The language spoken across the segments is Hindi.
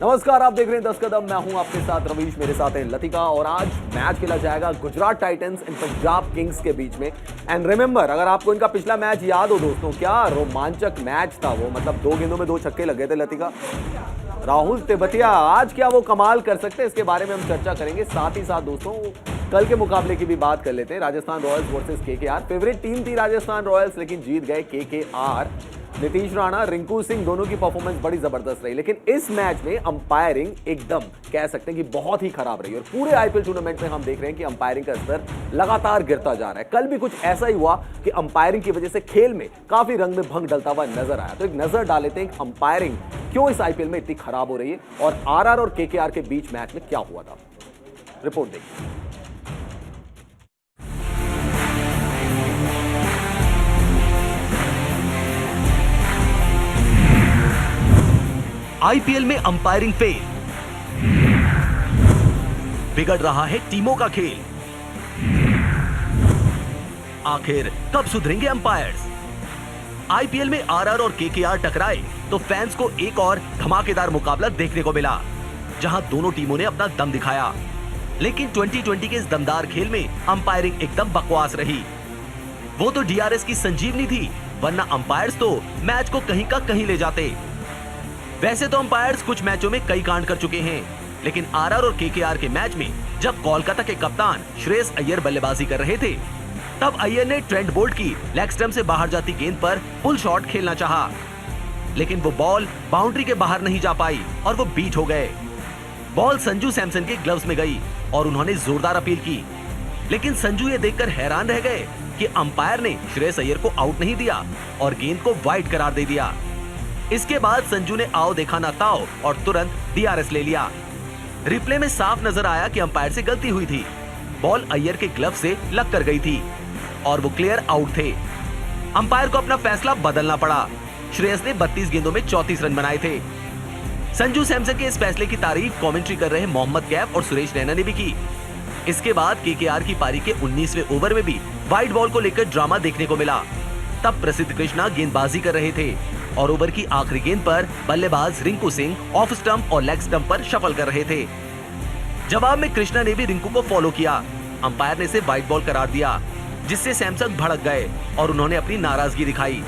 नमस्कार, आप देख रहे हैं 10 कदम। मैं हूं आपके साथ रवीश, मेरे साथ है लतिका और आज मैच खेला जाएगा Gujarat Titans and Punjab Kings के बीच में। एंड रिमेंबर, अगर आपको इनका पिछला मैच याद हो दोस्तों, क्या रोमांचक मैच था वो। मतलब 2 गेंदों में 2 छक्के लगे थे लतिका। राहुल तेवतिया आज क्या वो कमाल कर सकते हैं, इसके बारे में हम चर्चा करेंगे। साथ ही साथ दोस्तों कल के मुकाबले की भी बात कर लेते हैं। Rajasthan Royals versus KKR. Favourite team थी राजस्थान रॉयल्स, लेकिन जीत गए केकेआर। नीतीश राणा, रिंकू सिंह दोनों की परफॉर्मेंस बड़ी जबरदस्त रही, लेकिन इस मैच में अंपायरिंग एकदम कह सकते हैं कि बहुत ही खराब रही। और पूरे आईपीएल टूर्नामेंट में हम देख रहे हैं कि अंपायरिंग का स्तर लगातार गिरता जा रहा है। कल भी कुछ ऐसा ही हुआ कि अंपायरिंग की वजह से खेल में काफी रंग में भंग डलता हुआ नजर आया। तो एक नजर डाल लेते हैं अंपायरिंग क्यों इस आईपीएल में इतनी खराब हो रही है और आरआर और केकेआर के बीच मैच में क्या हुआ था। रिपोर्ट देखिए। आईपीएल में अंपायरिंग फेल, बिगड़ रहा है टीमों का खेल। आखिर कब सुधरेंगे अंपायर्स? आईपीएल में आरआर और केकेआर टकराए तो फैंस को एक और धमाकेदार मुकाबला देखने को मिला, जहां दोनों टीमों ने अपना दम दिखाया। लेकिन 2020 के इस दमदार खेल में अंपायरिंग एकदम बकवास रही। वो तो डीआरएस की संजीवनी थी, वरना अंपायर्स तो मैच को कहीं का कहीं ले जाते। वैसे तो अंपायर्स कुछ मैचों में कई कांड कर चुके हैं, लेकिन आरआर और केकेआर के मैच में जब कोलकाता के कप्तान श्रेयस अय्यर बल्लेबाजी कर रहे थे, तब अय्यर ने ट्रेंट बोल्ट की लेग स्टंप से बाहर जाती गेंद पर पुल शॉट खेलना चाहा, लेकिन वो बॉल बाउंड्री के बाहर नहीं जा पाई और वो बीट हो गए। बॉल संजू सैमसन के ग्लव्स में गई और उन्होंने जोरदार अपील की, लेकिन संजू ये देखकर हैरान रह गए कि अंपायर ने श्रेयस अय्यर को आउट नहीं दिया और गेंद को वाइड करार दे दिया। इसके बाद संजू ने आओ देखा ना ताओ और तुरंत डीआरएस ले लिया। रिप्ले में साफ नजर आया कि अंपायर से गलती हुई थी। बॉल अय्यर के ग्लव से लग कर गई थी और वो क्लियर आउट थे। अंपायर को अपना फैसला बदलना पड़ा। श्रेयस ने 32 गेंदों में 34 रन बनाए थे। संजू सैमसन के इस फैसले की तारीफ कमेंट्री कर रहे मोहम्मद कैफ और सुरेश रैना ने भी की। इसके बाद केकेआर की पारी के 19वें ओवर में भी वाइड बॉल को लेकर ड्रामा देखने को मिला। तब प्रसिद्ध कृष्णा गेंदबाजी कर रहे थे और ओवर की आखिरी गेंद पर बल्लेबाज रिंकू सिंह ऑफ स्टंप और लेग स्टंप पर शफल कर रहे थे। जवाब में कृष्णा ने भी रिंकू को फॉलो किया। अंपायर ने इसे वाइड बॉल करार दिया, जिससे सैमसन भड़क गए और उन्होंने अपनी नाराजगी दिखाई।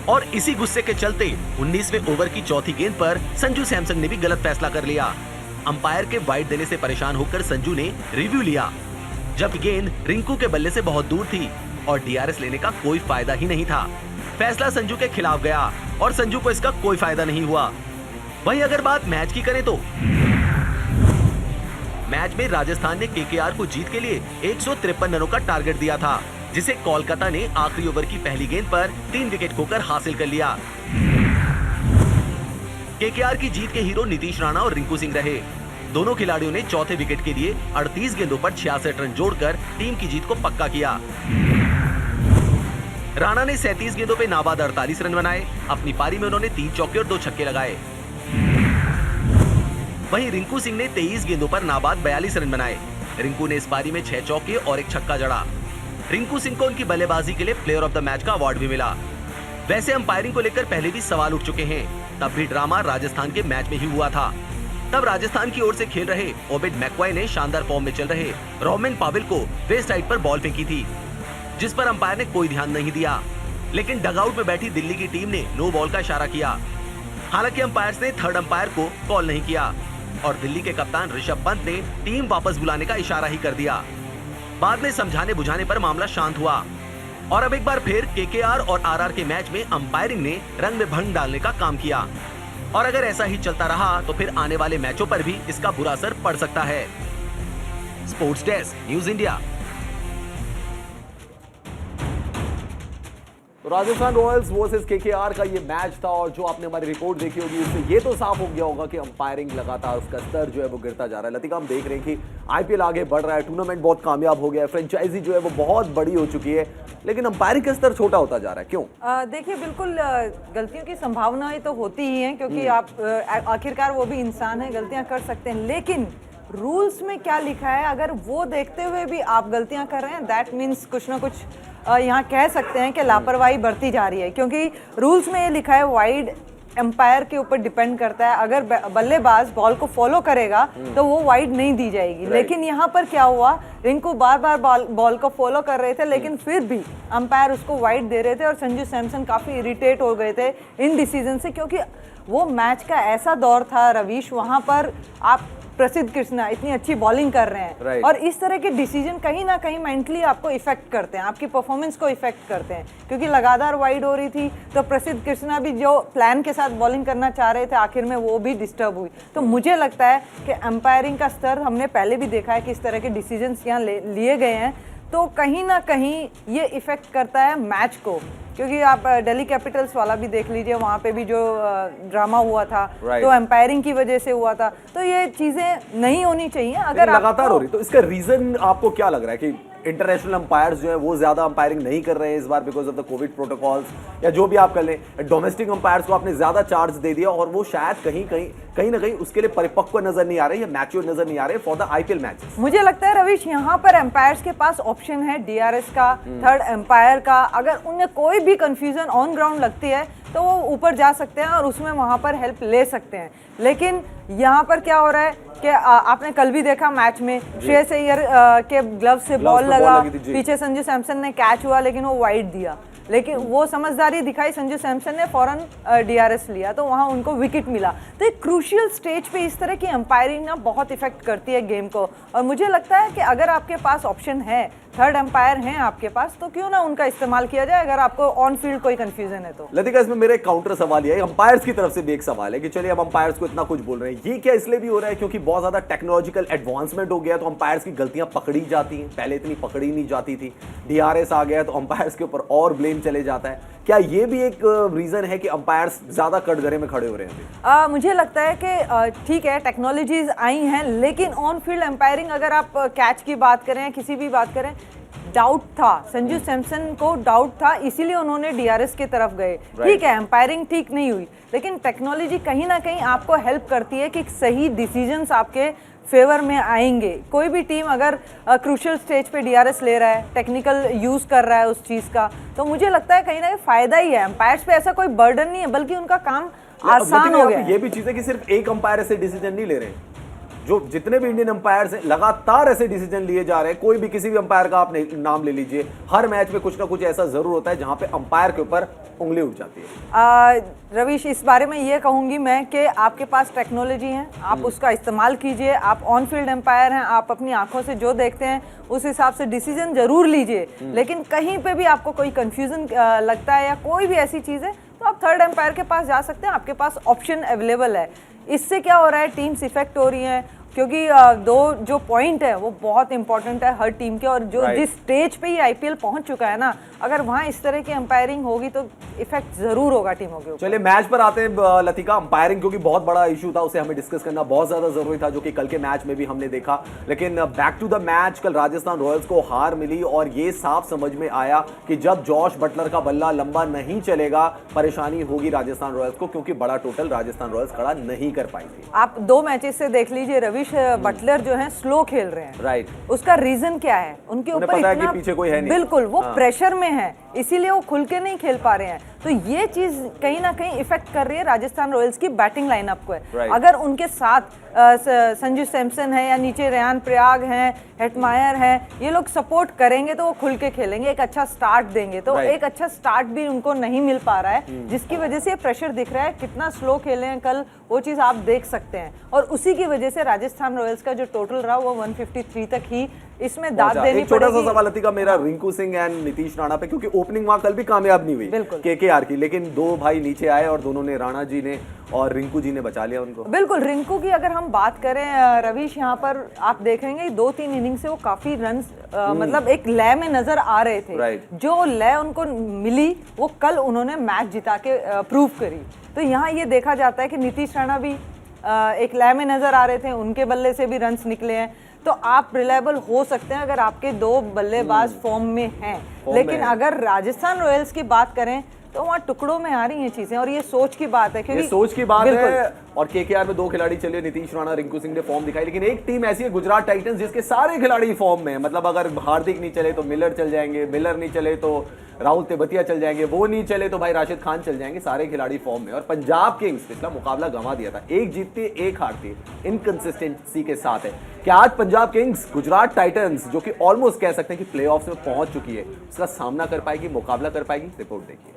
और इसी गुस्से के चलते 19वें ओवर की चौथी गेंद पर संजू सैमसन ने भी गलत फैसला कर लिया। अंपायर के वाइड देने से परेशान होकर संजू ने रिव्यू लिया, जब गेंद रिंकू के बल्ले से बहुत दूर थी और डीआरएस लेने का कोई फायदा ही नहीं था। फैसला संजू के खिलाफ गया और संजू को इसका कोई फायदा नहीं हुआ। वहीं अगर बात मैच की करें तो मैच में राजस्थान ने केकेआर को जीत के लिए 153 रनों का टारगेट दिया था, जिसे कोलकाता ने आखिरी ओवर की पहली गेंद पर 3 विकेट खोकर हासिल कर लिया। केकेआर की जीत के हीरो नीतीश राणा और रिंकू सिंह रहे। दोनों खिलाड़ियों ने चौथे विकेट के लिए 38 गेंदों पर 66 रन जोड़कर टीम की जीत को पक्का किया। राणा ने 37 गेंदों पे नाबाद 48 रन बनाए। अपनी पारी में उन्होंने 3 चौके और 2 छक्के लगाए। वहीं रिंकू सिंह ने 23 गेंदों पर नाबाद 42 रन बनाए। रिंकू ने इस पारी में 6 चौके और 1 छक्का जड़ा। रिंकू सिंह को उनकी बल्लेबाजी के लिए प्लेयर ऑफ द मैच का अवार्ड भी मिला। वैसे अंपायरिंग को लेकर पहले भी सवाल उठ चुके हैं। तब भी ड्रामा राजस्थान के मैच में ही हुआ था। तब राजस्थान की ओर से खेल रहे ओबिड मैकवाई ने शानदार फॉर्म में चल रहे रोमेन पावेल को वेस्ट साइड पर बॉल फेंकी थी, जिस पर अंपायर ने कोई ध्यान नहीं दिया। लेकिन डगआउट में बैठी दिल्ली की टीम ने नो बॉल का इशारा किया। हालांकि अंपायर्स ने थर्ड अंपायर को कॉल नहीं किया और दिल्ली के कप्तान ऋषभ पंत ने टीम वापस बुलाने का इशारा ही कर दिया। बाद में समझाने बुझाने पर मामला शांत हुआ और अब एक बार फिर केकेआर और आरआर के मैच में अंपायरिंग ने रंग में भंग डालने का काम किया। और अगर ऐसा ही चलता रहा तो फिर आने वाले मैचों पर भी इसका बुरा असर पड़ सकता है। Sports desk, news India. Rajasthan Royals versus KKR का ये मैच था और जो आपने हमारी रिपोर्ट देखी होगी उससे ये तो साफ हो गया होगा कि अंपायरिंग लगातार उसका स्तर जो है वो गिरता जा रहा है। लतिका, हम देख रहे हैं कि आईपीएल आगे बढ़ रहा है, टूर्नामेंट बहुत कामयाब हो गया है, फ्रेंचाइजी जो है वो बहुत बड़ी हो चुकी है, लेकिन अंपायरिंग का स्तर छोटा होता जा रहा है। क्यों? देखिए, बिल्कुल गलतियों की संभावनाएं तो होती ही हैं, क्योंकि आप आखिरकार वो भी इंसान है, गलतियां कर सकते हैं। लेकिन रूल्स में क्या लिखा है, अगर वो देखते हुए भी आप गलतियां कर रहे हैं, दैट मीन्स कुछ ना कुछ यहाँ कह सकते हैं कि लापरवाही बढ़ती जा रही है। क्योंकि रूल्स में ये लिखा है वाइड एम्पायर के ऊपर डिपेंड करता है। अगर बल्लेबाज बॉल को फॉलो करेगा तो वो वाइड नहीं दी जाएगी। लेकिन यहाँ पर क्या हुआ, रिंकू बार बार बॉल को फॉलो कर रहे थे, लेकिन फिर भी अंपायर उसको वाइड दे रहे थे और संजू सैमसन काफी इरिटेट हो गए थे इन डिसीजन से, क्योंकि वो मैच का ऐसा दौर था रवीश, वहां पर आप प्रसिद्ध कृष्णा इतनी अच्छी बॉलिंग कर रहे हैं और इस तरह के डिसीजन कहीं ना कहीं मेंटली आपको इफेक्ट करते हैं, आपकी परफॉर्मेंस को इफेक्ट करते हैं, क्योंकि लगातार वाइड हो रही थी तो प्रसिद्ध कृष्णा भी जो प्लान के साथ बॉलिंग करना चाह रहे थे आखिर में वो भी डिस्टर्ब हुई। तो मुझे लगता है कि एम्पायरिंग का स्तर हमने पहले भी देखा है कि इस तरह के डिसीजंस यहाँ लिए गए हैं, तो कहीं ना कहीं ये इफेक्ट करता है मैच को। क्योंकि आप दिल्ली कैपिटल्स वाला भी देख लीजिए, वहाँ पे भी जो ड्रामा हुआ था तो एम्पायरिंग की वजह से हुआ था, तो ये चीजें नहीं होनी चाहिए। अगर लगातार हो रही तो इसका रीजन आपको क्या लग रहा है कि इंटरनेशनल अंपायर्स जो है वो ज्यादा अंपायरिंग नहीं कर रहे हैं इस बार because of the covid protocols, या जो भी आप कर लें, डोमेस्टिक अंपायर्स को आपने ज्यादा चार्ज दे दिया और वो शायद कहीं ना कहीं उसके लिए परिपक्व नजर नहीं आ रहे या मैच्योर नजर नहीं आ रहे फॉर द आईपीएल मैचेस। मुझे लगता है रवीश यहाँ पर एम्पायर्स के पास ऑप्शन है डीआरएस का, थर्ड एम्पायर का। अगर उन्हें कोई भी कंफ्यूजन ऑन ग्राउंड लगती है तो वो ऊपर जा सकते हैं और उसमें वहां पर हेल्प ले सकते हैं। लेकिन यहाँ पर क्या हो रहा है कि आपने कल भी देखा मैच में श्रेयस अय्यर के ग्लव से बॉल लगा, पीछे संजू सैमसन ने कैच हुआ लेकिन वो वाइड दिया, लेकिन वो समझदारी दिखाई संजू सैमसन ने, फौरन डीआरएस लिया तो वहां उनको विकेट मिला। तो एक क्रूशियल स्टेज पे इस तरह की एम्पायरिंग ना बहुत इफेक्ट करती है गेम को, और मुझे लगता है कि अगर आपके पास ऑप्शन है, थर्ड एम्पायर हैं आपके पास, तो क्यों ना उनका इस्तेमाल किया जाए अगर आपको ऑन फील्ड कोई कंफ्यूजन है तो। लतिका, इसमें मेरा एक काउंटर सवाल ये है, अंपायर्स की तरफ से भी एक सवाल है कि चलिए अब अंपायर्स को इतना कुछ बोल रहे हैं, ये क्या इसलिए भी हो रहा है क्योंकि बहुत ज्यादा टेक्नोलॉजिकल एडवांसमेंट हो गया तो अंपायर्स की गलतियां पकड़ी जाती हैं, पहले इतनी पकड़ी नहीं जाती थी, डीआरएस आ गया तो अंपायर्स के ऊपर और ब्लेम चले जाता है। क्या ये भी एक रीजन है कि अंपायर्स ज्यादा कटघरे में खड़े हो रहे हैं? मुझे लगता है कि ठीक है, टेक्नोलॉजीज आई हैं, लेकिन ऑन फील्ड एम्पायरिंग अगर आप कैच की बात करें, किसी भी बात करें, डाउट था, संजू सैमसन को डाउट था, इसीलिए उन्होंने डीआरएस की तरफ गए। ठीक है, एम्पायरिंग ठीक नहीं हुई, लेकिन टेक्नोलॉजी कहीं ना कहीं आपको हेल्प करती है कि सही डिसीजंस आपके फेवर में आएंगे। कोई भी टीम अगर क्रूशियल स्टेज पे डीआरएस ले रहा है, टेक्निकल यूज कर रहा है उस चीज का, तो मुझे लगता है कहीं ना कहीं फायदा ही है। एम्पायर्स पे ऐसा कोई बर्डन नहीं है, बल्कि उनका काम आसान हो गया है। ये भी चीज है कि सिर्फ एक अंपायर ऐसे डिसीजन नहीं ले रहे, जो जितने भी इंडियन अंपायर्स हैं लगातार ऐसे डिसीजन लिए जा रहे हैं। कोई भी किसी भी अंपायर का आप नाम ले लीजिए, हर मैच में कुछ ना कुछ ऐसा जरूर होता है जहां पे अंपायर के ऊपर उंगली उठ जाती है। रवीश, इस बारे में ये कहूंगी मैं कि आपके पास टेक्नोलॉजी है, आप उसका इस्तेमाल कीजिए। आप ऑन फील्ड एम्पायर हैं, आप अपनी आंखों से जो देखते हैं उस हिसाब से डिसीजन जरूर लीजिए, लेकिन कहीं पे भी आपको कोई कंफ्यूजन लगता है या कोई भी ऐसी चीज है तो आप थर्ड एम्पायर के पास जा सकते हैं, आपके पास ऑप्शन अवेलेबल है। इससे क्या हो रहा है, टीम्स इफेक्ट हो रही हैं, क्योंकि दो जो पॉइंट है वो बहुत इंपॉर्टेंट है हर टीम के, और जो जिस स्टेज पे ही आईपीएल पहुंच चुका है ना, अगर वहां इस तरह की अंपायरिंग होगी तो इफेक्ट जरूर होगा टीमों के ऊपर। चलिए मैच पर आते हैं लतिका। अंपायरिंग क्योंकि बहुत बड़ा इशू था, उसे हमें डिस्कस करना बहुत ज्यादा जरूरी था, जो कि कल के मैच में भी हमने देखा। लेकिन बैक टू द मैच, कल राजस्थान रॉयल्स को हार मिली और ये साफ समझ में आया कि जब जॉश बटलर का बल्ला लंबा नहीं चलेगा परेशानी होगी राजस्थान रॉयल्स को, क्योंकि बड़ा टोटल राजस्थान रॉयल्स खड़ा नहीं कर पाई थी। आप दो मैचेस से देख लीजिए रवीश, बटलर जो है स्लो खेल रहे हैं। राइट। उसका रीजन क्या है, उनके ऊपर इतना पीछे कोई है नहीं। बिल्कुल, वो प्रेशर में है, इसीलिए वो खुल के नहीं खेल पा रहे हैं। तो ये चीज कहीं ना कहीं इफेक्ट कर रही है राजस्थान रॉयल्स की बैटिंग लाइनअप को। अगर उनके साथ संजू सैमसन है या नीचे रेयान पराग हैं, हेटमायर हैं, ये लोग सपोर्ट करेंगे तो वो खुल के खेलेंगे, एक अच्छा स्टार्ट देंगे। तो एक अच्छा स्टार्ट भी उनको नहीं मिल पा रहा है, जिसकी वजह से प्रेशर दिख रहा है। कितना स्लो खेले हैं कल, वो चीज आप देख सकते हैं, और उसी की वजह से राजस्थान रॉयल्स का जो टोटल रहा वो 153 तक ही इसमें दाद देनी पड़ेगी। छोटा सा सवाल का मेरा रिंकू सिंह एंड नीतीश राणा पे, क्योंकि ओपनिंग वहां कल भी कामयाब नहीं हुई केकेआर की, लेकिन दो भाई नीचे आए और दोनों ने, राणा जी ने और रिंकू जी ने बचा लिया उनको। बिल्कुल, रिंकू की अगर हम बात करें रवीश, यहाँ पर आप देखेंगे 2-3 इनिंग से वो काफी रन मतलब एक लय में नजर आ रहे थे। जो लय उनको मिली वो कल उन्होंने मैच जिता के प्रूव करी। तो यहाँ ये देखा जाता है कि नीतीश राणा भी एक लय में नजर आ रहे थे, उनके बल्ले से भी रन्स निकले हैं। तो आप रिलायबल हो सकते हैं अगर आपके दो बल्लेबाज फॉर्म में हैं। लेकिन अगर राजस्थान रॉयल्स की बात करें तो वहाँ टुकड़ों में आ रही हैं चीजें, और ये सोच की बात है, क्योंकि ये सोच की बात है। और केकेआर में 2 खिलाड़ी चले, नीतीश राणा, रिंकू सिंह ने फॉर्म दिखाई, लेकिन एक टीम ऐसी है गुजरात टाइटंस जिसके सारे खिलाड़ी फॉर्म में है। मतलब अगर हार्दिक नहीं चले तो मिलर चल जाएंगे, मिलर नहीं चले तो राहुल तेवतिया चल जाएंगे, वो नहीं चले तो भाई राशिद खान चल जाएंगे, सारे खिलाड़ी फॉर्म में। और पंजाब किंग्स पिछला मुकाबला गंवा दिया था, एक जीतती एक हारती, इनकंसिस्टेंसी के साथ है। क्या आज पंजाब किंग्स गुजरात टाइटंस जो कि ऑलमोस्ट कह सकते हैं कि प्लेऑफ्स में पहुंच चुकी है, उसका सामना कर पाएगी, मुकाबला कर पाएगी? रिपोर्ट देखिए।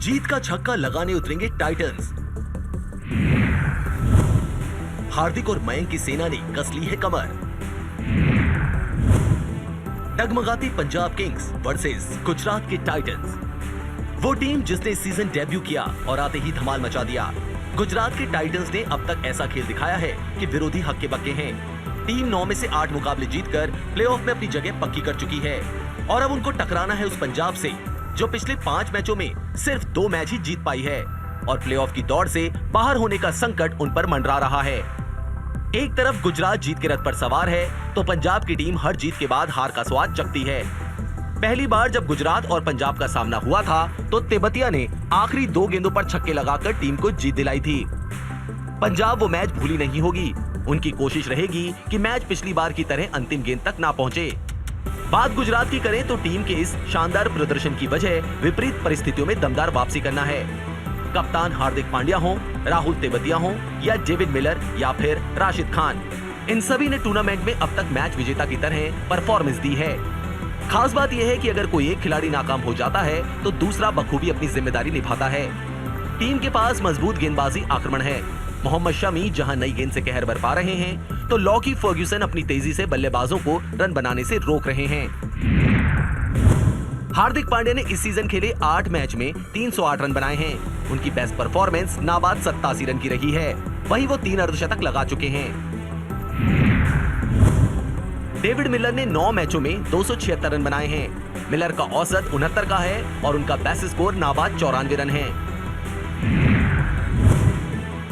जीत का छक्का लगाने उतरेंगे टाइटंस। हार्दिक और मयंक की सेना ने कस ली है कमर। डगमगाती पंजाब किंग्स वर्सेस गुजरात के टाइटंस। वो टीम जिसने इस सीजन डेब्यू किया और आते ही धमाल मचा दिया। गुजरात के टाइटंस ने अब तक ऐसा खेल दिखाया है कि विरोधी हक्के बक्के हैं। टीम 9 में से 8 मुकाबले जीतकर प्लेऑफ में अपनी जगह पक्की कर चुकी है और अब उनको टकराना है उस पंजाब से जो पिछले 5 मैचों में सिर्फ 2 मैच ही जीत पाई है और प्लेऑफ की दौड़ से बाहर होने का संकट उन पर मंडरा रहा है। एक तरफ गुजरात जीत के रथ पर सवार है तो पंजाब की टीम हर जीत के बाद हार का स्वाद चखती है। पहली बार जब गुजरात और पंजाब का सामना हुआ था तो तेवतिया ने आखिरी 2 गेंदों पर छक्के लगाकर टीम को जीत दिलाई थी। पंजाब वो मैच भूली नहीं होगी। उनकी कोशिश रहेगी कि मैच पिछली बार की तरह अंतिम गेंद तक ना पहुंचे। बात गुजरात की करें तो टीम के इस शानदार प्रदर्शन की वजह विपरीत परिस्थितियों में दमदार वापसी करना है। कप्तान हार्दिक पांड्या हो, राहुल तेवतिया हो या डेविड मिलर या फिर राशिद खान, इन सभी ने टूर्नामेंट में अब तक मैच विजेता की तरह परफॉर्मेंस दी है। खास बात यह है कि अगर कोई एक खिलाड़ी नाकाम हो जाता है तो दूसरा बखूबी अपनी जिम्मेदारी निभाता है। टीम के पास मजबूत गेंदबाजी आक्रमण है। मोहम्मद शमी जहां नई गेंद से कहर बरपा रहे हैं तो लॉकी फर्ग्यूसन अपनी तेजी से बल्लेबाजों को रन बनाने से रोक रहे हैं। हार्दिक पांड्या ने इस सीजन खेले 8 मैच में 308 रन बनाए हैं। उनकी बेस्ट परफॉर्मेंस नाबाद 87 रन की रही है। वहीं वो 3 अर्धशतक लगा चुके हैं। डेविड मिलर ने 9 मैचों में 276 रन बनाए हैं। मिलर का औसत 69 का है और उनका बेस्ट स्कोर नाबाद 94 रन है।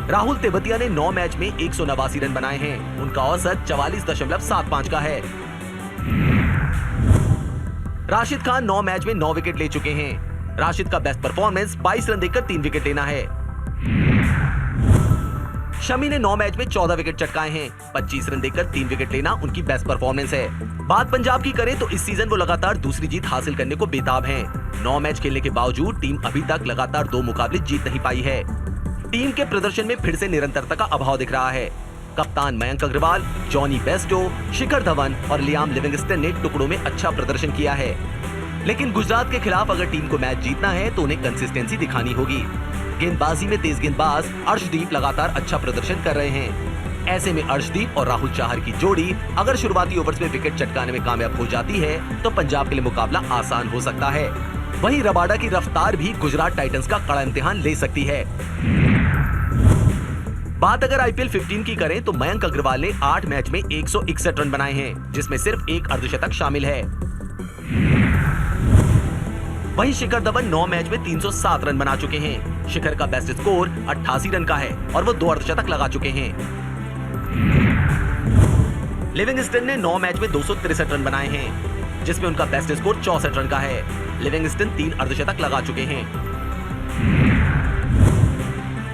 राहुल तेवतिया ने 9 मैच में 189 रन बनाए हैं। उनका औसत 44.75 का है। राशिद खान 9 मैच में 9 विकेट ले चुके हैं। राशिद का बेस्ट परफॉर्मेंस 22 रन देकर 3 विकेट लेना है। शमी ने 9 मैच में 14 विकेट चटकाए हैं। 25 रन देकर 3 विकेट लेना उनकी बेस्ट परफॉर्मेंस है। बात पंजाब की करें तो इस सीजन वो लगातार दूसरी जीत हासिल करने को बेताब हैं। 9 मैच खेलने के बावजूद टीम अभी तक लगातार 2 मुकाबले जीत नहीं पाई है। टीम के प्रदर्शन में फिर से निरंतरता का अभाव दिख रहा है। कप्तान मयंक अग्रवाल, जॉनी बेस्टो, शिखर धवन और लियाम लिविंगस्टन ने टुकड़ों में अच्छा प्रदर्शन किया है। लेकिन गुजरात के खिलाफ अगर टीम को मैच जीतना है तो उन्हें कंसिस्टेंसी दिखानी होगी। गेंदबाजी में तेज गेंदबाज अर्शदीप लगातार अच्छा प्रदर्शन कर रहे हैं। ऐसे में अर्शदीप और राहुल चाहर की जोड़ी अगर शुरुआती ओवर्स में विकेट चटकाने में कामयाब हो जाती है तो पंजाब के लिए मुकाबला आसान हो सकता है। वहीं रबाडा की रफ्तार भी गुजरात टाइटंस का कड़ा इम्तिहान ले सकती है। बात अगर आईपीएल 15 की करें तो मयंक अग्रवाल ने 8 मैच में 161 रन बनाए हैं, जिसमें सिर्फ 1 अर्धशतक शामिल है। वहीं शिखर धवन 9 मैच में 307 रन बना चुके हैं। शिखर का बेस्ट स्कोर 88 रन का है और वो 2 अर्धशतक लगा चुके हैं। लिविंगस्टन ने 9 मैच में 263 रन बनाए हैं, जिसमें उनका बेस्ट स्कोर 64 रन का है। लिविंगस्टन 3 अर्धशतक लगा चुके हैं।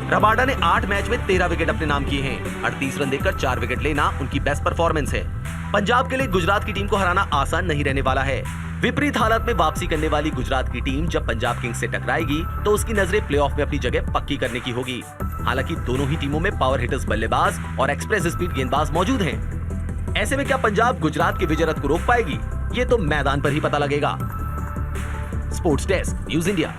रबाडा ने 8 मैच में 13 विकेट अपने नाम किए हैं। 38 रन देकर 4 विकेट लेना उनकी बेस्ट परफॉर्मेंस है। पंजाब के लिए गुजरात की टीम को हराना आसान नहीं रहने वाला है। विपरीत हालत में वापसी करने वाली गुजरात की टीम जब पंजाब किंग्स से टकराएगी तो उसकी नजरें प्लेऑफ में अपनी जगह पक्की करने की होगी। हालांकि दोनों ही टीमों में पावर हिटर्स बल्लेबाज और एक्सप्रेस स्पीड गेंदबाज मौजूद हैं। ऐसे में क्या पंजाब गुजरात के विजय रथ को रोक पाएगी? ये तो मैदान पर ही पता लगेगा। Sports desk, news India.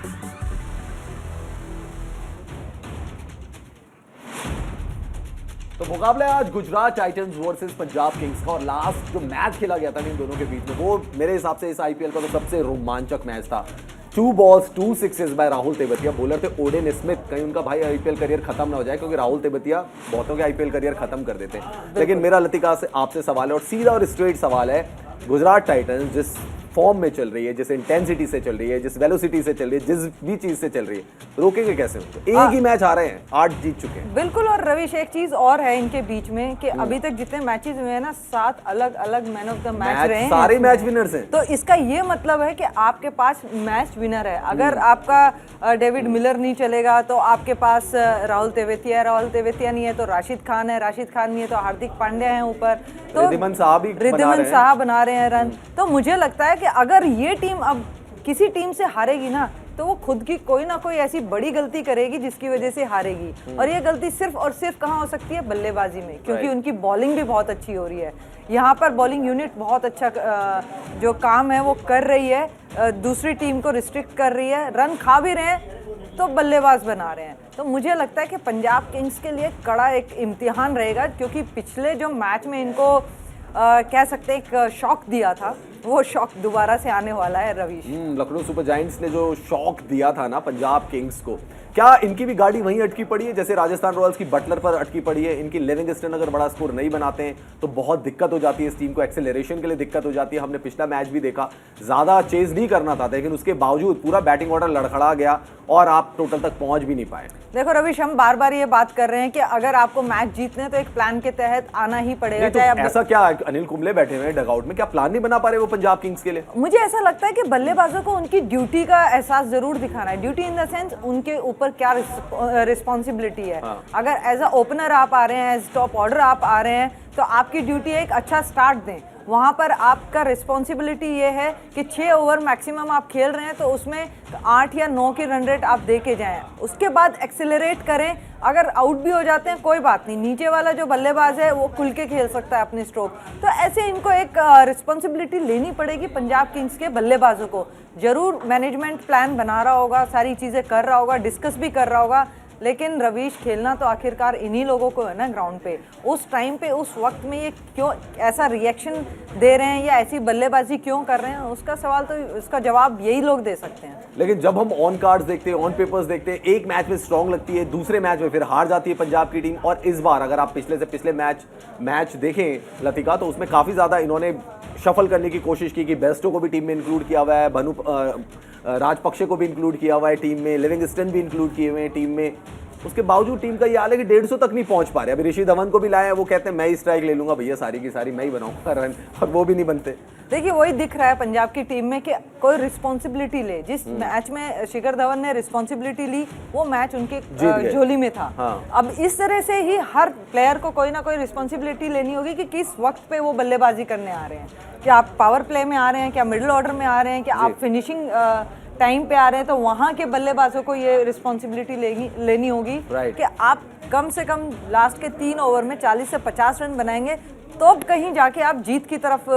तो मुकाबला है आज Gujarat Titans versus Punjab Kings का और लास्ट जो मैच खेला गया था इन दोनों के बीच में वो मेरे हिसाब से इस आईपीएल का तो सबसे रोमांचक मैच था। 2 balls 2 sixes by Rahul Tewatia. Bowler थे ओडेन स्मिथ। कहीं उनका भाई आईपीएल करियर खत्म ना हो जाए, क्योंकि राहुल तेवतिया बहुतों के आईपीएल करियर खत्म कर देते हैं। लेकिन मेरा लतिका से आपसे सवाल है और सीधा और स्ट्रेट सवाल है, गुजरात टाइटंस जिस फॉर्म में चल रही है, जिस इंटेंसिटी से चल रही है, जिस वेलोसिटी से चल रही है, जिस भी चीज से चल रही है, रोकेंगे कैसे उनको? एक ही मैच आ रहे हैं, 8 जीत चुके हैं। बिल्कुल। और रविश, एक चीज और है इनके बीच में कि अभी तक जितने मैचेस हुए हैं ना, 7 अलग अलग मैन ऑफ द मैच रहे हैं, सारे मैच विनर्स हैं। तो इसका ये मतलब है कि आपके पास मैच विनर है। अगर आपका डेविड मिलर नहीं चलेगा तो आपके पास राहुल तेवेतिया नहीं है तो राशिद खान है, राशिद खान नहीं है तो हार्दिक पांड्या है ऊपर, तो रिद्धिमान साहब बना रहे हैं रन। तो मुझे लगता है कि अगर ये टीम अब किसी टीम से हारेगी ना, तो वो खुद की कोई ना कोई ऐसी बड़ी गलती करेगी जिसकी वजह से हारेगी। और ये गलती सिर्फ और सिर्फ कहाँ हो सकती है? बल्लेबाजी में, क्योंकि उनकी बॉलिंग भी बहुत अच्छी हो रही है। यहाँ पर बॉलिंग यूनिट बहुत अच्छा जो काम है वो कर रही है, दूसरी टीम को रिस्ट्रिक्ट कर रही है, रन खा भी रहे हैं तो बल्लेबाज बना रहे हैं। तो मुझे लगता है कि पंजाब किंग्स के लिए कड़ा एक इम्तिहान रहेगा, क्योंकि पिछले जो मैच में इनको कह सकते हैं एक शॉक दिया था, वो शॉक दोबारा से आने वाला है रवीश। लखनऊ सुपर जायंट्स ने जो शॉक दिया था ना पंजाब किंग्स को, क्या इनकी भी गाड़ी वहीं अटकी पड़ी है जैसे राजस्थान रॉयल्स की बटलर पर अटकी पड़ी है? इनकी लिविंगस्टन अगर बड़ा स्कोर नहीं बनाते हैं तो बहुत दिक्कत हो जाती है इस टीम को, एक्सेलरेशन के लिए दिक्कत हो जाती है। हमने पिछला मैच भी देखा, ज्यादा चेज नहीं करना था, लेकिन उसके बावजूद पूरा बैटिंग ऑर्डर लड़खड़ा गया और आप टोटल तक पहुंच भी नहीं पाए। देखो रविश, हम बार बार ये बात कर रहे हैं कि अगर आपको मैच जीतने हैं तो एक प्लान के तहत आना ही पड़ेगा। तो ऐसा क्या अनिल कुंबले बैठे हुए हैं डगआउट में, क्या प्लान नहीं बना पा रहे वो पंजाब किंग्स के लिए? मुझे ऐसा लगता है कि बल्लेबाजों को उनकी ड्यूटी का एहसास जरूर दिखाना है। ड्यूटी इन द सेंस उनके ऊपर क्या रिस्पॉन्सिबिलिटी है। अगर एज अ ओपनर आप आ रहे हैं, एज टॉप ऑर्डर आप आ रहे हैं, तो आपकी ड्यूटी है एक अच्छा स्टार्ट दें। वहाँ पर आपका रिस्पॉन्सिबिलिटी ये है कि 6 ओवर मैक्सिमम आप खेल रहे हैं तो उसमें 8 या 9 की रन रेट आप दे के जाएं। उसके बाद एक्सेलरेट करें। अगर आउट भी हो जाते हैं कोई बात नहीं, नीचे वाला जो बल्लेबाज है वो खुल के खेल सकता है अपने स्ट्रोक। तो ऐसे इनको एक रिस्पॉन्सिबिलिटी लेनी पड़ेगी पंजाब किंग्स के बल्लेबाजों को। जरूर मैनेजमेंट प्लान बना रहा होगा, सारी चीज़ें कर रहा होगा, डिस्कस भी कर रहा होगा, लेकिन रवीश खेलना तो आखिरकार इन्हीं लोगों को है ना ग्राउंड पे। उस टाइम पे उस वक्त में ये क्यों ऐसा रिएक्शन दे रहे हैं या ऐसी बल्लेबाजी क्यों कर रहे हैं, उसका सवाल तो उसका जवाब यही लोग दे सकते हैं। लेकिन जब हम ऑन कार्ड्स देखते हैं, ऑन पेपर्स देखते हैं, एक मैच में स्ट्रांग लगती है, दूसरे मैच में फिर हार जाती है पंजाब की टीम। और इस बार अगर आप पिछले से पिछले मैच देखें लतिका, तो उसमें काफ़ी ज़्यादा इन्होंने शफल करने की कोशिश की कि बेस्टो को भी टीम में इंक्लूड किया हुआ है, भानु राजपक्षे को भी इंक्लूड किया हुआ है टीम में, लिविंगस्टन भी इंक्लूड किए हुए हैं टीम में। उसके बावजूद टीम का ये हाल है कि 150 तक नहीं पहुंच पा रहे। अभी ऋषि धवन को भी लाए हैं, वो कहते हैं मैं ही स्ट्राइक ले लूंगा भैया, सारी की सारी मैं ही बनाऊंगा रन, और वो भी नहीं बनते। देखिए वही दिख रहा है पंजाब की टीम में कि कोई रिस्पॉन्सिबिलिटी ले। जिस मैच में शिखर धवन ने रिस्पॉन्सिबिलिटी ली वो मैच उनके झोली में था। अब इस तरह से ही हर प्लेयर को कोई ना कोई रिस्पॉन्सिबिलिटी लेनी होगी कि किस वक्त पे वो बल्लेबाजी करने आ रहे हैं। क्या आप पावर प्ले में आ रहे हैं, क्या मिडिल ऑर्डर में आ रहे हैं, क्या आप फिनिशिंग टाइम पे आ रहे हैं, तो वहाँ के बल्लेबाजों को ये रिस्पॉन्सिबिलिटी लेनी होगी कि आप कम से कम लास्ट के 3 ओवर में 40 से 50 रन बनाएंगे तो कहीं जाके आप जीत की तरफ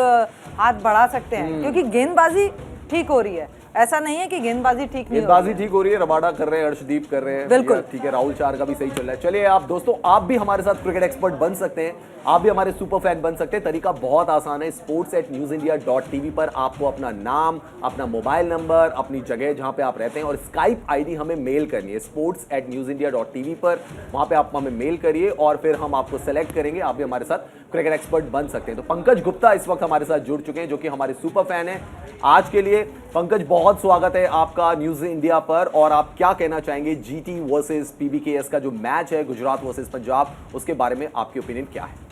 हाथ बढ़ा सकते हैं। क्योंकि गेंदबाजी ठीक हो रही है, ऐसा नहीं है कि गेंदबाजी ठीक नहीं हो रही है। गेंदबाजी ठीक हो रही है, रबाडा कर रहे हैं, अर्शदीप कर रहे हैं, बिल्कुल ठीक है, राहुल चार का भी सही चल रहा है। चलिए आप दोस्तों, आप भी हमारे साथ क्रिकेट एक्सपर्ट बन सकते हैं, आप भी हमारे सुपर फैन बन सकते हैं। तरीका बहुत आसान है, sports@newsindia.tv पर आपको अपना नाम, अपना मोबाइल नंबर, अपनी जगह जहां पे आप रहते हैं और स्काइप आईडी हमें मेल करनी है sports@newsindia.tv पर। वहां पे आप हमें मेल करिए और फिर हम आपको सेलेक्ट करेंगे, आप भी हमारे साथ क्रिकेट एक्सपर्ट बन सकते हैं। तो पंकज गुप्ता इस वक्त हमारे साथ जुड़ चुके हैं, जो कि हमारे सुपर फैन हैं आज के लिए। पंकज, बहुत स्वागत है आपका न्यूज़ इंडिया पर, और आप क्या कहना चाहेंगे जीटी वर्सेस पीबीकेएस का जो मैच है गुजरात वर्सेस पंजाब, उसके बारे में आपकी ओपिनियन क्या है?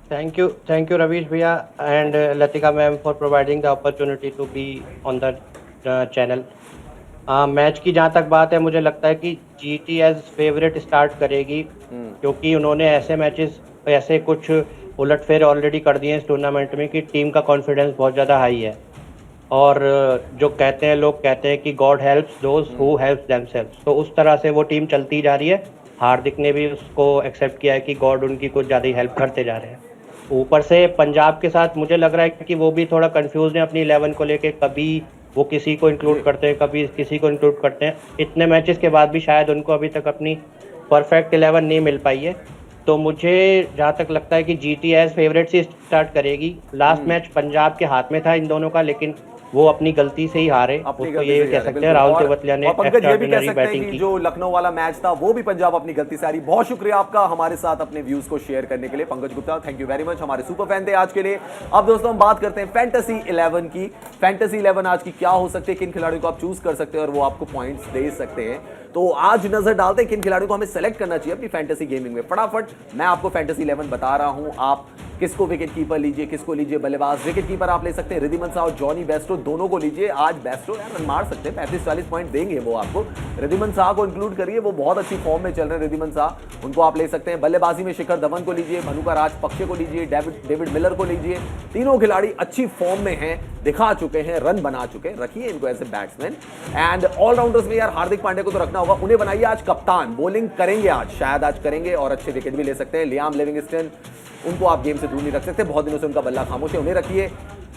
Thank you Ravish bhaiya and Latika ma'am for providing the opportunity to be on the channel. Match की जहाँ तक बात है, मुझे लगता है कि जीटी एज फेवरेट स्टार्ट करेगी, क्योंकि उन्होंने ऐसे कुछ उलटफेर ऑलरेडी कर दिए इस टूर्नामेंट में कि टीम का कॉन्फिडेंस बहुत ज़्यादा हाई है। और जो कहते हैं, लोग कहते हैं कि God helps those who helps themselves, तो उस तरह से वो टीम चलती जा रही है। हार्दिक ने भी उसको एक्सेप्ट किया है कि गॉड उनकी कुछ ज़्यादा ही हेल्प करते जा रहे हैं। ऊपर से पंजाब के साथ मुझे लग रहा है कि वो भी थोड़ा कंफ्यूज है अपनी 11 को लेके, कभी वो किसी को इंक्लूड करते हैं, कभी किसी को इंक्लूड करते हैं। इतने मैचेस के बाद भी शायद उनको अभी तक अपनी परफेक्ट 11 नहीं मिल पाई है। तो मुझे जहाँ तक लगता है कि जीटी एज फेवरेट से स्टार्ट करेगी। लास्ट मैच पंजाब के हाथ में था इन दोनों का, लेकिन वो अपनी गलती से ही हारे, अपनी उसको गलती ये से कह हारे, सकते बिल्कुल। हैं। राहुल और- तेवतिया ने और पंकज ये भी कह एक्स्ट्राऑर्डिनरी सकते हैं बैटिंग कि की। जो लखनऊ वाला मैच था वो भी पंजाब अपनी गलती से हारी। बहुत शुक्रिया आपका हमारे साथ अपने व्यूज को शेयर करने के लिए Pankaj Gupta, thank you very much, हमारे सुपर फैन थे आज के लिए। अब दोस्तों हम बात करते हैं फैंटेसी 11 की। फैंटेसी 11 आज की क्या हो सकती है, किन खिलाड़ियों को आप चूज कर सकते हैं और वो आपको पॉइंट्स दे सकते हैं। तो आज नजर डालते हैं किन खिलाड़ियों को हमें सेलेक्ट करना चाहिए अपनी फैंटेसी गेमिंग में। फटाफट मैं आपको फैंटेसी 11 बता रहा हूं, आप किसको विकेट कीपर लीजिए, किसको लीजिए बल्लेबाज। विकेट कीपर आप ले सकते हैं रिद्धिमान शाह और जॉनी बेस्टो, दोनों को लीजिए। आज बेस्टो यार रन मार सकते हैं, 35-40 पॉइंट देंगे वो आपको। रिद्धिमान शाह को इंक्लूड करिए, वो बहुत अच्छी फॉर्म में चल रहे हैं रिद्धिमान शाह, उनको आप ले सकते हैं। बल्लेबाजी में शिखर धवन को लीजिए, भनुका राजपक्षे को लीजिए, डेविड मिलर को लीजिए। तीनों खिलाड़ी अच्छी फॉर्म में हैं, दिखा चुके हैं, रन बना चुके हैं, रखिए इनको ऐसे बैट्समैन। एंड ऑलराउंडर्स में यार हार्दिक पांड्या को तो रखना होगा, उन्हें बनाइए आज कप्तान। बॉलिंग करेंगे आज, शायद आज करेंगे और अच्छे विकेट भी ले सकते हैं। लियाम लिविंगस्टन, उनको आप गेम से दूर नहीं रख सकते, बहुत दिनों से उनका बल्ला खामोश है, उन्हें रखिए।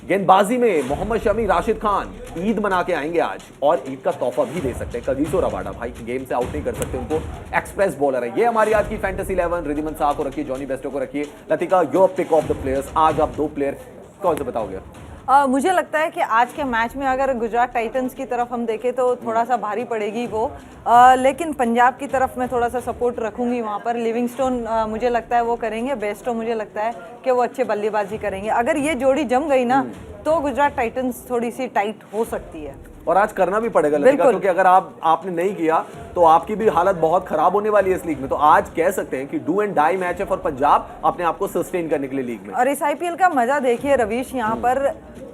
गेंदबाजी में मोहम्मद शमी, राशिद खान ईद मना के आएंगे आज और ईद का तोहफा भी दे सकते हैं। कगिसो रबाडा भाई गेम से आउट नहीं कर सकते उनको, एक्सप्रेस बॉलर है। ये हमारी आज की फैंटेसी 11। रिद्धिमान शाह को रखिए, जॉनी बेस्टो को रखिए। लतिका your pick of the players, आज आप 2 प्लेयर कौन से बताओगे? मुझे लगता है कि आज के मैच में अगर गुजरात टाइटंस की तरफ हम देखें तो थोड़ा सा भारी पड़ेगी वो, लेकिन पंजाब की तरफ मैं थोड़ा सा सपोर्ट रखूंगी वहाँ पर। लिविंगस्टोन मुझे लगता है वो करेंगे, बेस्टो मुझे लगता है कि वो अच्छे बल्लेबाजी करेंगे। अगर ये जोड़ी जम गई ना तो गुजरात टाइटंस थोड़ी सी टाइट हो सकती है। और आज करना भी पड़ेगा लतिका, क्योंकि अगर आपने नहीं किया तो आपकी भी हालत बहुत खराब होने वाली है इस लीग में। तो आज कह सकते हैं कि डू एंड डाई मैच है फॉर पंजाब अपने आप को सस्टेन करने के लिए लीग में। और इस आईपीएल का मजा देखिए रवीश, यहाँ पर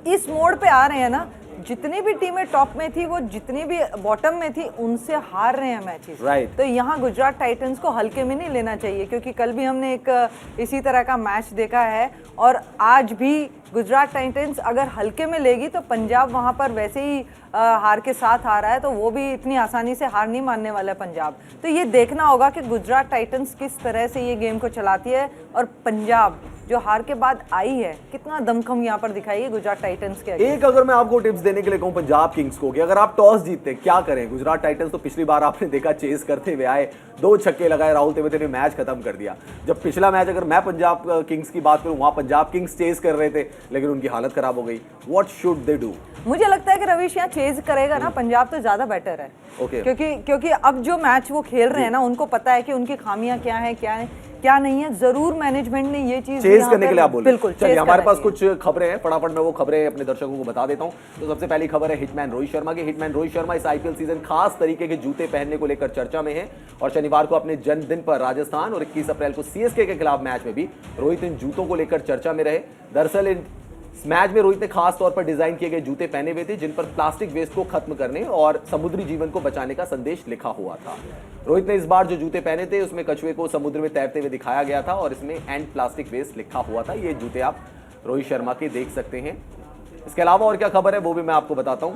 इस मोड पे आ रहे हैं ना, जितनी भी टीमें टॉप में थी वो जितनी भी बॉटम में थी उनसे हार रहे हैं मैचेस। Right. तो यहाँ गुजरात टाइटंस को हल्के में नहीं लेना चाहिए, क्योंकि कल भी हमने एक इसी तरह का मैच देखा है और आज भी गुजरात टाइटंस अगर हल्के में लेगी तो पंजाब वहाँ पर वैसे ही हार के साथ आ रहा है, तो वो भी इतनी आसानी से हार नहीं मानने वाला है पंजाब। तो ये देखना होगा कि गुजरात टाइटंस किस तरह से ये गेम को चलाती है और पंजाब जो हार के बाद आई है कितना दमखम यहाँ पर दिखाई है गुजरात टाइटंस के अगेंस्ट। एक अगर मैं आपको टिप्स देने के लिए कहूं पंजाब किंग्स को कि अगर आप टॉस जीतते क्या करें। गुजरात टाइटंस तो पिछली बार आपने देखा चेस करते हुए आए, 2 छक्के लगाए, राहुल तेवतिया ने मैच खत्म कर दिया। जब पिछला मैच अगर मैं पंजाब किंग्स की बात करूं, वहां पंजाब किंग्स चेस कर रहे थे लेकिन उनकी हालत खराब हो गई। What should they do? मुझे लगता है कि रवीश यहाँ चेज करेगा ना पंजाब तो ज्यादा बेटर है। Okay. क्योंकि अब जो मैच वो खेल रहे हैं ना, उनको पता है कि उनकी खामियां क्या है क्या नहीं है। जरूर मैनेजमेंट ने ये चीज चेस करने के लिए आप बोल रहे हैं। बिल्कुल। चलिए हमारे पास कुछ खबरें हैं, फटाफट मैं वो खबरें अपने दर्शकों को बता देता हूं। तो सबसे पहली खबर है हिटमैन रोहित शर्मा की। हिटमैन रोहित शर्मा इस आईपीएल सीजन खास तरीके के जूते पहनने को लेकर चर्चा में है और शनिवार को अपने जन्मदिन पर राजस्थान और 21 अप्रैल को सीएसके के खिलाफ मैच में भी रोहित इन जूतों को लेकर चर्चा में रहे। दरअसल इस मैच में रोहित ने खास तौर पर डिजाइन किए गए जूते पहने हुए थे जिन पर प्लास्टिक वेस्ट को खत्म करने और समुद्री जीवन को बचाने का संदेश लिखा हुआ था। रोहित ने इस बार जो जूते पहने थे उसमें कछुए को समुद्र में तैरते हुए दिखाया गया था और इसमें एंड प्लास्टिक वेस्ट लिखा हुआ था। ये जूते आप रोहित शर्मा के देख सकते हैं। इसके अलावा और क्या खबर है वो भी मैं आपको बताता हूं।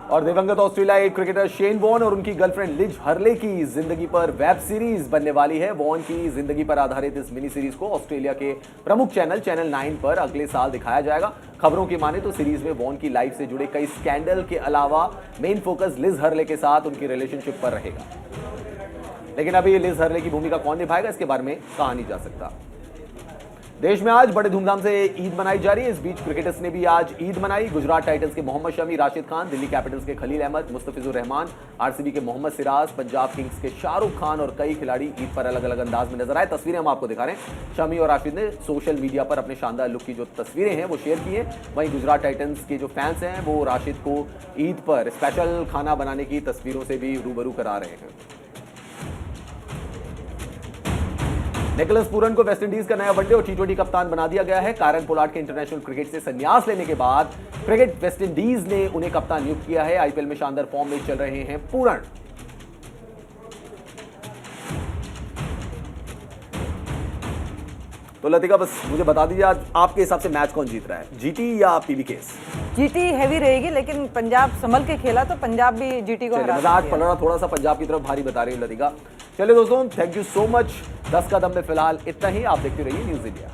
और दिवंगत ऑस्ट्रेलियाई क्रिकेटर शेन वॉर्न और उनकी गर्लफ्रेंड लिज हर्ले की जिंदगी पर वेब सीरीज बनने वाली है। वॉर्न की जिंदगी पर आधारित इस मिनी सीरीज को ऑस्ट्रेलिया के प्रमुख चैनल 9 पर अगले साल दिखाया जाएगा। खबरों की माने तो सीरीज में वॉर्न की लाइफ से जुड़े कई स्कैंडल के अलावा मेन फोकस लिज हर्ले के साथ उनकी रिलेशनशिप पर रहेगा। लेकिन अभी लिज हर्ले की भूमिका कौन निभाएगा इसके बारे में कहा नहीं जा सकता। देश में आज बड़े धूमधाम से ईद मनाई जा रही है। इस बीच क्रिकेटर्स ने भी आज ईद मनाई। गुजरात टाइटंस के मोहम्मद शमी, राशिद खान, दिल्ली कैपिटल्स के खलील अहमद, मुस्तफिजुर रहमान, आरसीबी के मोहम्मद सिराज, पंजाब किंग्स के शाहरुख खान और कई खिलाड़ी ईद पर अलग अलग अंदाज में नजर आए। तस्वीरें हम आपको दिखा रहे हैं। शमी और राशिद ने सोशल मीडिया पर अपने शानदार लुक की जो तस्वीरें हैं वो शेयर की हैं। वहीं गुजरात टाइटंस के जो फैंस हैं वो राशिद को ईद पर स्पेशल खाना बनाने की तस्वीरों से भी रूबरू करा रहे हैं। निकोलस पूरन को वेस्टइंडीज का नया वनडे और टी20 कप्तान बना दिया गया है। कारण पोलार्ड के इंटरनेशनल क्रिकेट से संन्यास लेने के बाद क्रिकेट वेस्टइंडीज ने उन्हें कप्तान नियुक्त किया है। आईपीएल में शानदार फॉर्म में चल रहे हैं पूरन। तो लतिका बस मुझे बता दीजिए आज आपके हिसाब से मैच कौन जीत रहा है, जीटी या पीवीकेस? जीटी हैवी रहेगी, लेकिन पंजाब संभल के खेला तो पंजाब भी जीटी को हरा आज सकती है। पड़ रहा थोड़ा सा पंजाब की तरफ भारी बता रही है लतिका। चलिए दोस्तों, थैंक यू सो मच। 10 कदम में फिलहाल इतना ही। आप देखते रहिए न्यूज़ इंडिया।